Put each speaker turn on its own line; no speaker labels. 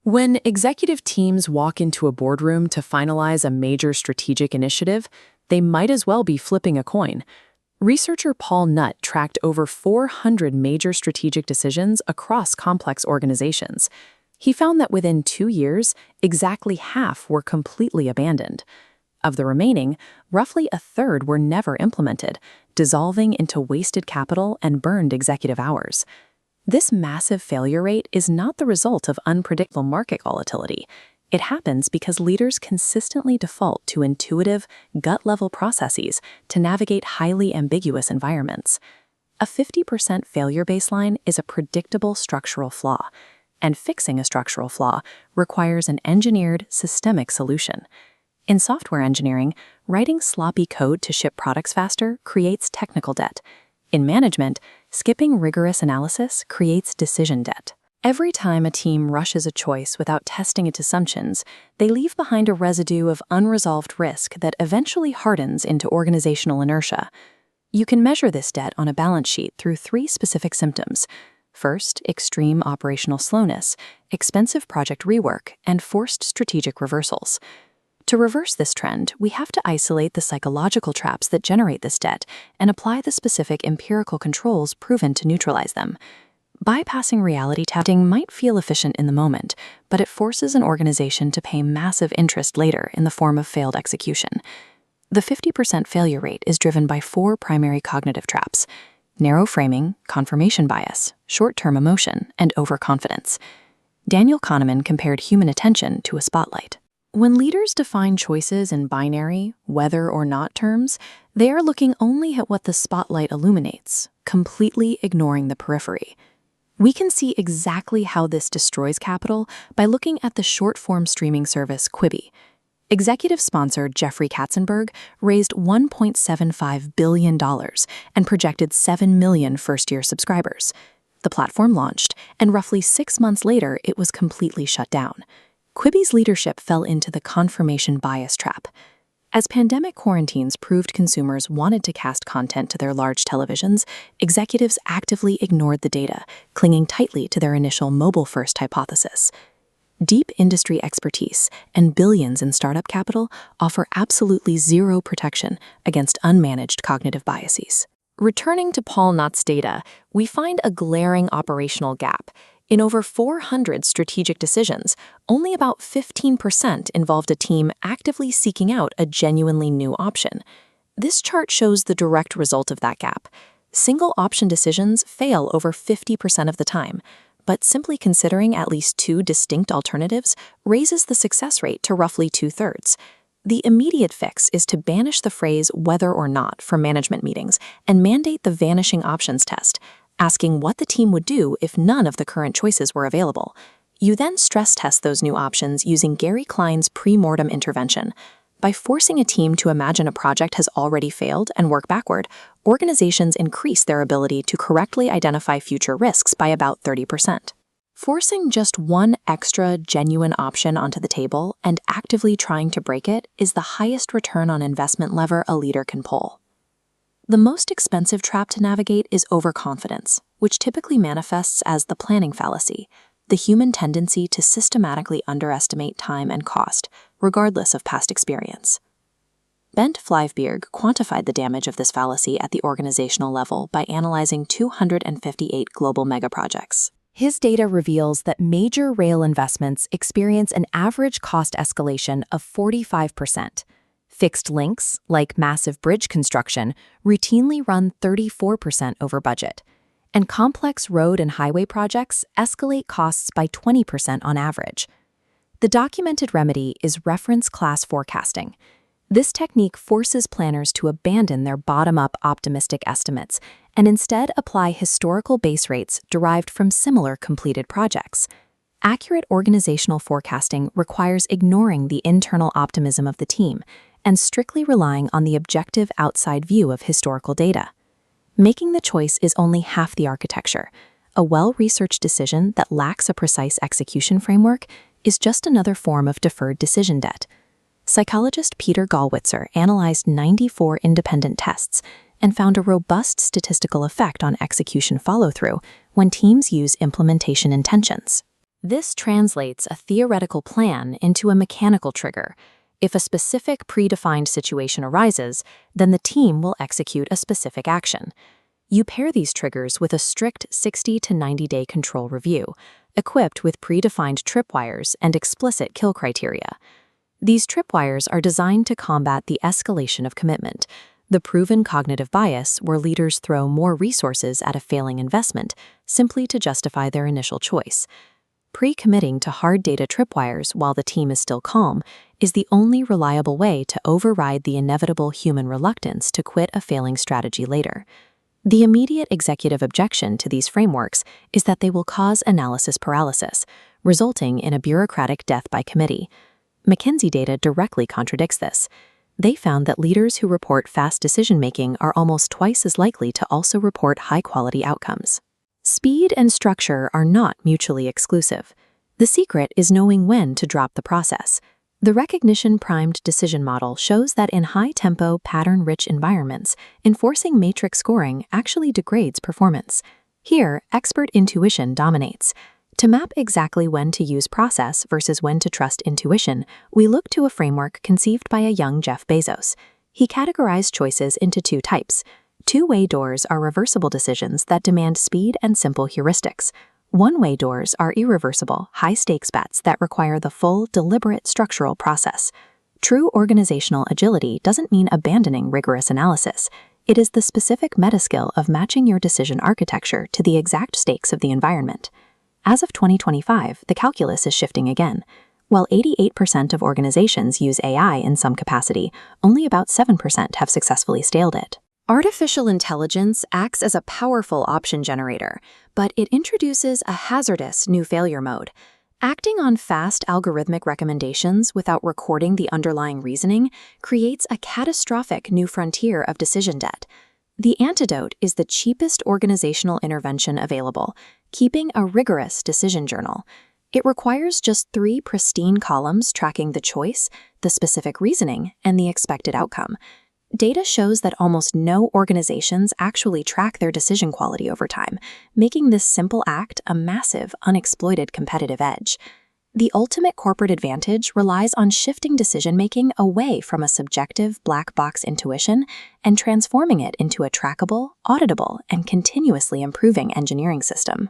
When executive teams walk into a boardroom to finalize a major strategic initiative, they might as well be flipping a coin. Researcher Paul Nutt tracked over 400 major strategic decisions across complex organizations. He found that within 2 years, exactly half were completely abandoned. Of the remaining, roughly a third were never implemented, dissolving into wasted capital and burned executive hours. This massive failure rate is not the result of unpredictable market volatility. It happens because leaders consistently default to intuitive, gut-level processes to navigate highly ambiguous environments. A 50% failure baseline is a predictable structural flaw, and fixing a structural flaw requires an engineered, systemic solution. In software engineering, writing sloppy code to ship products faster creates technical debt. In management, skipping rigorous analysis creates decision debt. Every time a team rushes a choice without testing its assumptions, they leave behind a residue of unresolved risk that eventually hardens into organizational inertia. You can measure this debt on a balance sheet through 3 specific symptoms. First, extreme operational slowness, expensive project rework, and forced strategic reversals. To reverse this trend, we have to isolate the psychological traps that generate this debt and apply the specific empirical controls proven to neutralize them. Bypassing reality testing might feel efficient in the moment, but it forces an organization to pay massive interest later in the form of failed execution. The 50% failure rate is driven by 4 primary cognitive traps: narrow framing, confirmation bias, short-term emotion, and overconfidence. Daniel Kahneman compared human attention to a spotlight. When leaders define choices in binary, whether or not terms, they are looking only at what the spotlight illuminates, completely ignoring the periphery. We can see exactly how this destroys capital by looking at the short-form streaming service Quibi. Executive sponsor Jeffrey Katzenberg raised $1.75 billion and projected 7 million first-year subscribers. The platform launched, and roughly 6 months later, it was completely shut down. Quibi's leadership fell into the confirmation bias trap. As pandemic quarantines proved consumers wanted to cast content to their large televisions, executives actively ignored the data, clinging tightly to their initial mobile-first hypothesis. Deep industry expertise and billions in startup capital offer absolutely zero protection against unmanaged cognitive biases. Returning to Paul Nutt's data, we find a glaring operational gap. In over 400 strategic decisions, only about 15% involved a team actively seeking out a genuinely new option. This chart shows the direct result of that gap. Single option decisions fail over 50% of the time, but simply considering at least 2 distinct alternatives raises the success rate to roughly 2/3. The immediate fix is to banish the phrase whether or not from management meetings and mandate the vanishing options test, asking what the team would do if none of the current choices were available. You then stress test those new options using Gary Klein's pre-mortem intervention. By forcing a team to imagine a project has already failed and work backward, organizations increase their ability to correctly identify future risks by about 30%. Forcing just one extra, genuine option onto the table and actively trying to break it is the highest return on investment lever a leader can pull. The most expensive trap to navigate is overconfidence, which typically manifests as the planning fallacy, the human tendency to systematically underestimate time and cost, regardless of past experience. Bent Flyvbjerg quantified the damage of this fallacy at the organizational level by analyzing 258 global megaprojects. His data reveals that major rail investments experience an average cost escalation of 45%. Fixed links, like massive bridge construction, routinely run 34% over budget. And complex road and highway projects escalate costs by 20% on average. The documented remedy is reference class forecasting. This technique forces planners to abandon their bottom-up optimistic estimates and instead apply historical base rates derived from similar completed projects. Accurate organizational forecasting requires ignoring the internal optimism of the team and strictly relying on the objective outside view of historical data. Making the choice is only half the architecture. A well-researched decision that lacks a precise execution framework is just another form of deferred decision debt. Psychologist Peter Gallwitzer analyzed 94 independent tests and found a robust statistical effect on execution follow-through when teams use implementation intentions. This translates a theoretical plan into a mechanical trigger. If a specific predefined situation arises, then the team will execute a specific action. You pair these triggers with a strict 60 to 90-day control review, equipped with predefined tripwires and explicit kill criteria. These tripwires are designed to combat the escalation of commitment, the proven cognitive bias where leaders throw more resources at a failing investment simply to justify their initial choice. Pre-committing to hard data tripwires while the team is still calm is the only reliable way to override the inevitable human reluctance to quit a failing strategy later. The immediate executive objection to these frameworks is that they will cause analysis paralysis, resulting in a bureaucratic death by committee. McKinsey data directly contradicts this. They found that leaders who report fast decision-making are almost twice as likely to also report high-quality outcomes. Speed and structure are not mutually exclusive. The secret is knowing when to drop the process. The recognition-primed decision model shows that in high-tempo, pattern-rich environments, enforcing matrix scoring actually degrades performance. Here, expert intuition dominates. To map exactly when to use process versus when to trust intuition, we look to a framework conceived by a young Jeff Bezos. He categorized choices into two types. Two-way doors are reversible decisions that demand speed and simple heuristics. One-way doors are irreversible, high-stakes bets that require the full, deliberate structural process. True organizational agility doesn't mean abandoning rigorous analysis. It is the specific meta-skill of matching your decision architecture to the exact stakes of the environment. As of 2025, the calculus is shifting again. While 88% of organizations use AI in some capacity, only about 7% have successfully scaled it. Artificial intelligence acts as a powerful option generator, but it introduces a hazardous new failure mode. Acting on fast algorithmic recommendations without recording the underlying reasoning creates a catastrophic new frontier of decision debt. The antidote is the cheapest organizational intervention available, keeping a rigorous decision journal. It requires just 3 pristine columns tracking the choice, the specific reasoning, and the expected outcome. Data shows that almost no organizations actually track their decision quality over time, making this simple act a massive, unexploited competitive edge. The ultimate corporate advantage relies on shifting decision-making away from a subjective black box intuition and transforming it into a trackable, auditable, and continuously improving engineering system.